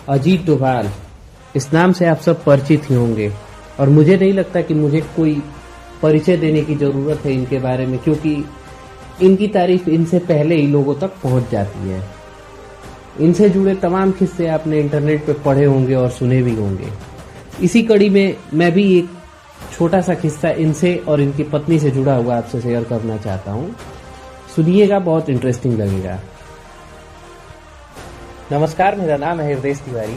अजीत डोभाल, इस नाम से आप सब परिचित ही होंगे और मुझे नहीं लगता कि मुझे कोई परिचय देने की ज़रूरत है इनके बारे में, क्योंकि इनकी तारीफ इनसे पहले ही लोगों तक पहुंच जाती है। इनसे जुड़े तमाम किस्से आपने इंटरनेट पे पढ़े होंगे और सुने भी होंगे। इसी कड़ी में मैं भी एक छोटा सा किस्सा इनसे और इनकी पत्नी से जुड़ा हुआ आपसे शेयर करना चाहता हूँ। सुनिएगा, बहुत इंटरेस्टिंग लगेगा। नमस्कार, मेरा नाम है हृदय तिवारी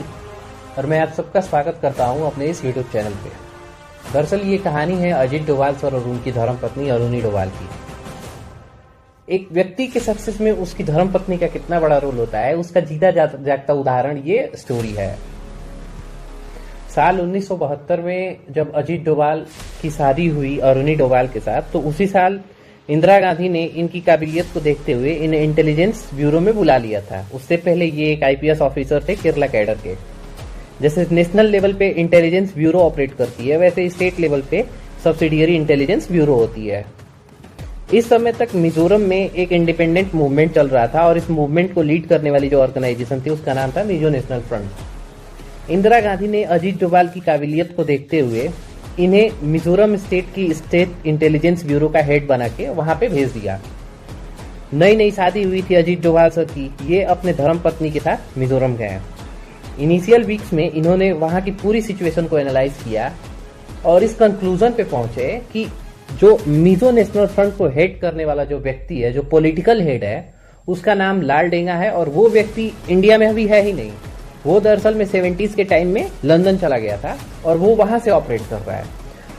और मैं आप सबका स्वागत करता हूं अपने इस यूट्यूब चैनल पे। दरअसल ये कहानी है अजीत डोभाल सर और उनकी धर्मपत्नी अरुणी डोभाल की। एक व्यक्ति के सक्सेस में उसकी धर्मपत्नी का कितना बड़ा रोल होता है, उसका जीता जागता उदाहरण ये स्टोरी है। साल 1972 में जब अजीत डोभाल की शादी हुई अरुणी डोभाल के साथ, तो उसी साल इंदिरा गांधी ने इनकी काबिलियत को देखते हुए इन्हें इंटेलिजेंस ब्यूरो में बुला लिया था। उससे पहले ये एक आईपीएस ऑफिसर थे केरला कैडर के। जैसे नेशनल लेवल पे इंटेलिजेंस ब्यूरो ऑपरेट करती है, वैसे स्टेट लेवल पे सब्सिडियरी इंटेलिजेंस ब्यूरो होती है। इस समय तक मिजोरम में एक इंडिपेंडेंट मूवमेंट चल रहा था और इस मूवमेंट को लीड करने वाली जो ऑर्गेनाइजेशन थी उसका नाम था मिजो नेशनल फ्रंट। इंदिरा गांधी ने अजीत डोभाल की काबिलियत को देखते हुए इन्हें मिजोरम स्टेट की स्टेट इंटेलिजेंस ब्यूरो का हेड बना के वहां पे भेज दिया। नई नई शादी हुई थी अजीत डोभाल सर की। ये अपने धर्मपत्नी के साथ मिजोरम गए। इनिशियल वीक्स में इन्होंने वहां की पूरी सिचुएशन को एनालाइज किया और इस कंक्लूजन पे पहुंचे कि जो मिजो नेशनल फ्रंट को हेड करने वाला जो व्यक्ति है, जो पॉलिटिकल हेड है, उसका नाम लाल डेंगा है और वो व्यक्ति इंडिया में अभी है ही नहीं। वो दरअसल में 70s के टाइम में लंदन चला गया था और वो वहां से ऑपरेट कर रहा है।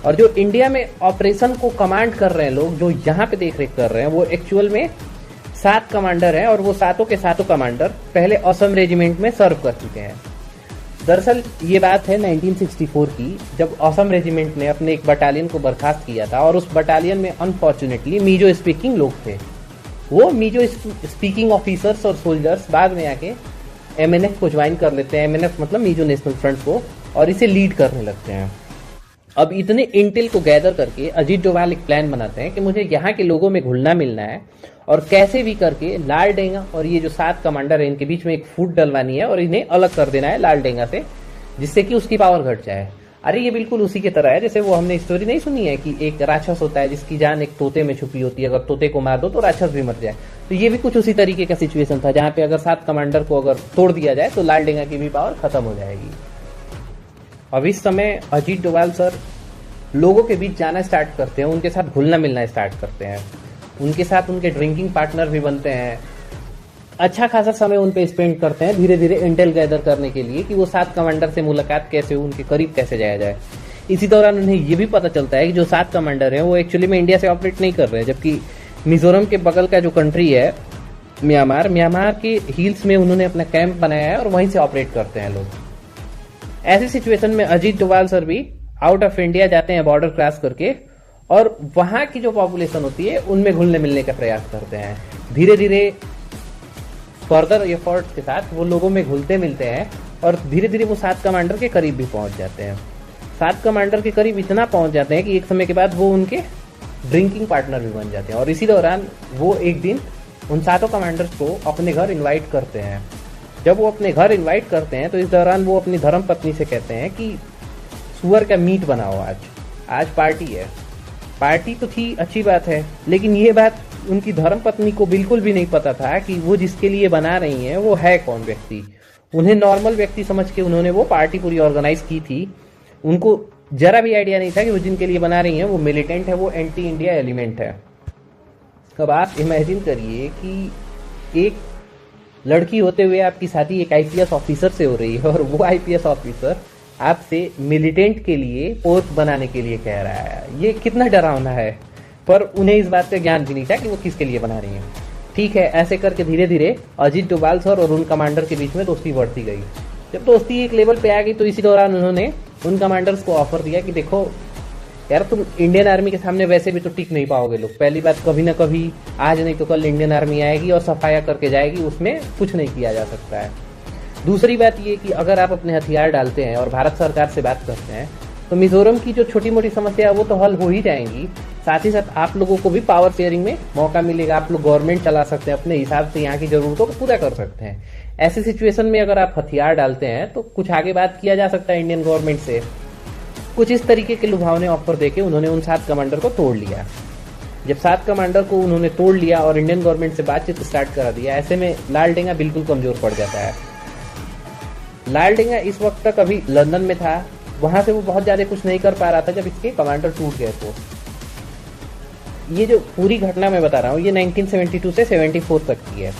और जो इंडिया में ऑपरेशन को कमांड कर रहे हैं लोग, जो यहाँ पे देख रेख कर रहे हैं, वो एक्चुअल में 7 कमांडर हैं और वो सातों के सातों कमांडर पहले असम रेजिमेंट में सर्व कर चुके हैं। दरअसल ये बात है 1964 की, जब असम रेजिमेंट ने अपने एक बटालियन को बर्खास्त किया था और उस बटालियन में अनफॉर्चुनेटली मीजो स्पीकिंग लोग थे। वो मीजो स्पीकिंग ऑफिसर्स और सोल्जर्स बाद में आके एमएनएफ को ज्वाइन कर लेते हैं। एमएनएफ मतलब मिजो नेशनल फ्रंट को, और इसे लीड करने लगते हैं। अब इतने इंटेल को गैदर करके अजीत डोभाल एक प्लान बनाते हैं कि मुझे यहाँ के लोगों में घुलना मिलना है और कैसे भी करके लाल डेंगा और ये जो 7 कमांडर है इनके बीच में एक फूट डलवानी है और इन्हें अलग कर देना है लाल डेंगा से, जिससे कि उसकी पावर घट जाए। अरे ये बिल्कुल उसी की तरह है जैसे वो हमने स्टोरी नहीं सुनी है कि एक राक्षस होता है जिसकी जान एक तोते में छुपी होती है, अगर तोते को मार दो तो राक्षस भी मर जाए। तो ये भी कुछ उसी तरीके का सिचुएशन था, जहां पे अगर 7 कमांडर को अगर तोड़ दिया जाए तो लाल डेंगा की भी पावर खत्म हो जाएगी। अब इस समय अजीत डोभाल सर लोगों के बीच जाना स्टार्ट करते हैं, उनके साथ घुलना मिलना स्टार्ट करते हैं, उनके साथ उनके ड्रिंकिंग पार्टनर भी बनते हैं। अच्छा खासा समय उन पे स्पेंड करते हैं धीरे धीरे इंटेल गैदर करने के लिए कि वो 7 कमांडर से मुलाकात कैसे हो, उनके करीब कैसे जाया जाए। इसी दौरान उन्हें ये भी पता चलता है कि जो 7 कमांडर हैं वो एक्चुअली में इंडिया से ऑपरेट नहीं कर रहे हैं, जबकि मिजोरम के बगल का जो कंट्री है म्यांमार के हिल्स में उन्होंने अपना कैंप बनाया है और वहीं से ऑपरेट करते हैं लोग। ऐसी सिचुएशन में अजीत डोभाल सर भी आउट ऑफ इंडिया जाते हैं बॉर्डर क्रॉस करके और वहां की जो पॉपुलेशन होती है उनमें घुलने मिलने का प्रयास करते हैं। धीरे धीरे फर्दर एफर्ट्स के साथ वो लोगों में घुलते मिलते हैं और धीरे धीरे वो 7 कमांडर के करीब भी पहुंच जाते हैं। 7 कमांडर के करीब इतना पहुंच जाते हैं कि एक समय के बाद वो उनके ड्रिंकिंग पार्टनर भी बन जाते हैं। और इसी दौरान वो एक दिन उन 7 कमांडर्स को अपने घर इन्वाइट करते हैं। जब वो अपने घर इन्वाइट करते हैं तो इस दौरान वो अपनी धर्मपत्नी से कहते हैं कि सुअर का मीट बनाओ, आज पार्टी है। पार्टी तो थी, अच्छी बात है, लेकिन ये बात उनकी धर्मपत्नी को बिल्कुल भी नहीं पता था कि वो जिसके लिए बना रही हैं वो है कौन व्यक्ति। उन्हें नॉर्मल व्यक्ति समझ के उन्होंने वो पार्टी पूरी ऑर्गेनाइज की थी। उनको जरा भी आइडिया नहीं था कि वो जिनके लिए बना रही हैं वो मिलिटेंट है, वो एंटी इंडिया एलिमेंट है। अब आप इमेजिन करिए कि एक लड़की होते हुए आपकी शादी एक आईपीएस ऑफिसर से हो रही है और वो आईपीएस ऑफिसर आपसे मिलिटेंट के लिए पोस्ट बनाने के लिए कह रहा है। ये कितना डरावना है, पर उन्हें इस बात का ज्ञान भी नहीं था कि वो किसके लिए बना रही हैं। ठीक है, ऐसे करके धीरे धीरे अजीत डोभाल सर और उन कमांडर के बीच में दोस्ती बढ़ती गई। जब दोस्ती एक लेवल पे आ गई तो इसी दौरान उन्होंने उन कमांडर्स को ऑफर दिया कि देखो यार, तुम इंडियन आर्मी के सामने वैसे भी तो टिक नहीं पाओगे लोग। पहली बात, कभी ना कभी आज नहीं तो कल इंडियन आर्मी आएगी और सफाया करके जाएगी, उसमें कुछ नहीं किया जा सकता है। दूसरी बात ये कि अगर आप अपने हथियार डालते हैं और भारत सरकार से बात करते हैं तो मिजोरम की जो छोटी मोटी समस्या है वो तो हल हो ही जाएंगी, साथ ही साथ आप लोगों को भी पावर शेयरिंग में मौका मिलेगा, आप लोग गवर्नमेंट चला सकते हैं, अपने हिसाब से यहाँ की जरूरतों को पूरा कर सकते हैं। ऐसी सिचुएशन में अगर आप हथियार डालते हैं तो कुछ आगे बात किया जा सकता है इंडियन गवर्नमेंट से। कुछ इस तरीके के लुभावने ऑफर देके उन्होंने उन 7 कमांडर को तोड़ लिया। जब 7 कमांडर को उन्होंने तोड़ लिया और इंडियन गवर्नमेंट से बातचीत स्टार्ट करा दिया, ऐसे में लालडेंगा बिल्कुल कमजोर पड़ जाता है। लालडेंगा इस वक्त तक अभी लंदन में था, वहां से वो बहुत ज्यादा कुछ नहीं कर पा रहा था जब इसके कमांडर टूट गए। तो ये जो पूरी घटना मैं बता रहा हूँ ये 1972 से 74 तक की है।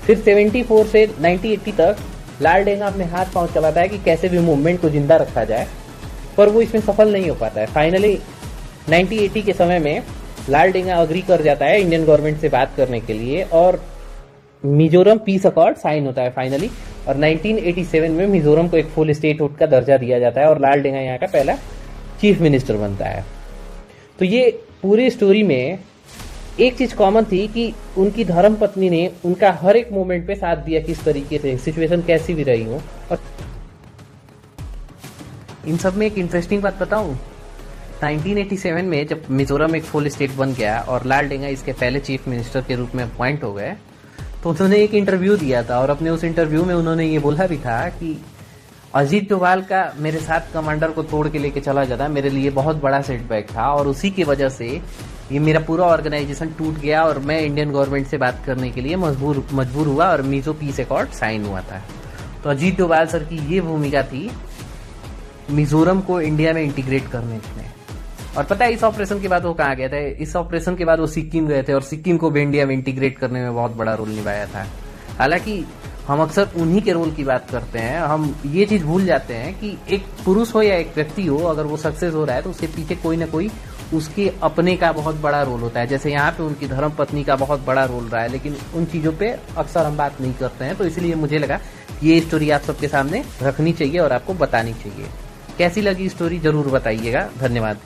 फिर 74 से 1980 तक लालडेंगा अपने हाथ पांव चलाता है कि कैसे भी मूवमेंट को जिंदा रखा जाए, पर वो इसमें सफल नहीं हो पाता है। फाइनली 1980 के समय में लालडेंगा अग्री कर जाता है इंडियन गवर्नमेंट से बात करने के लिए और मिजोरम पीस अकॉर्ड साइन होता है फाइनली। और 1987 में मिजोरम को एक फुल स्टेटहुड का दर्जा दिया जाता है और लालडेंगा यहाँ का पहला चीफ मिनिस्टर बनता है। तो ये पूरी स्टोरी में एक चीज कॉमन थी कि उनकी धर्म पत्नी ने उनका हर एक मोमेंट पे साथ दिया, किस तरीके से सिचुएशन कैसी भी रही हो। और इन सब में एक इंटरेस्टिंग बात बताऊं, 1987 में जब मिजोरम एक फुल स्टेट बन गया और लालडेंगा इसके पहले चीफ मिनिस्टर के रूप में अपॉइंट हो गए, तो उन्होंने एक इंटरव्यू दिया था और अपने उस इंटरव्यू में उन्होंने ये बोला भी था कि अजीत डोभाल का मेरे 7 कमांडर को तोड़ के लेके चला जाता मेरे लिए बहुत बड़ा सेटबैक था और उसी की वजह से ये मेरा पूरा ऑर्गेनाइजेशन टूट गया और मैं इंडियन गवर्नमेंट से बात करने के लिए मजबूर हुआ और मिजो पीस अकॉर्ड साइन हुआ था। तो अजीत डोभाल सर की ये भूमिका थी मिजोरम को इंडिया में इंटीग्रेट करने में। और पता है इस ऑपरेशन के बाद वो कहाँ गए थे? इस ऑपरेशन के बाद वो सिक्किम गए थे और सिक्किम को भी इंडिया में इंटीग्रेट करने में बहुत बड़ा रोल निभाया था। हालांकि हम अक्सर उन्हीं के रोल की बात करते हैं, हम ये चीज भूल जाते हैं कि एक पुरुष हो या एक व्यक्ति हो, अगर वो सक्सेस हो रहा है तो उसके पीछे कोई ना कोई उसके अपने का बहुत बड़ा रोल होता है। जैसे यहाँ पे उनकी धर्म पत्नी का बहुत बड़ा रोल रहा है, लेकिन उन चीजों पे अक्सर हम बात नहीं करते हैं। तो इसलिए मुझे लगा ये स्टोरी आप सबके सामने रखनी चाहिए और आपको बतानी चाहिए। कैसी लगी स्टोरी जरूर बताइएगा। धन्यवाद।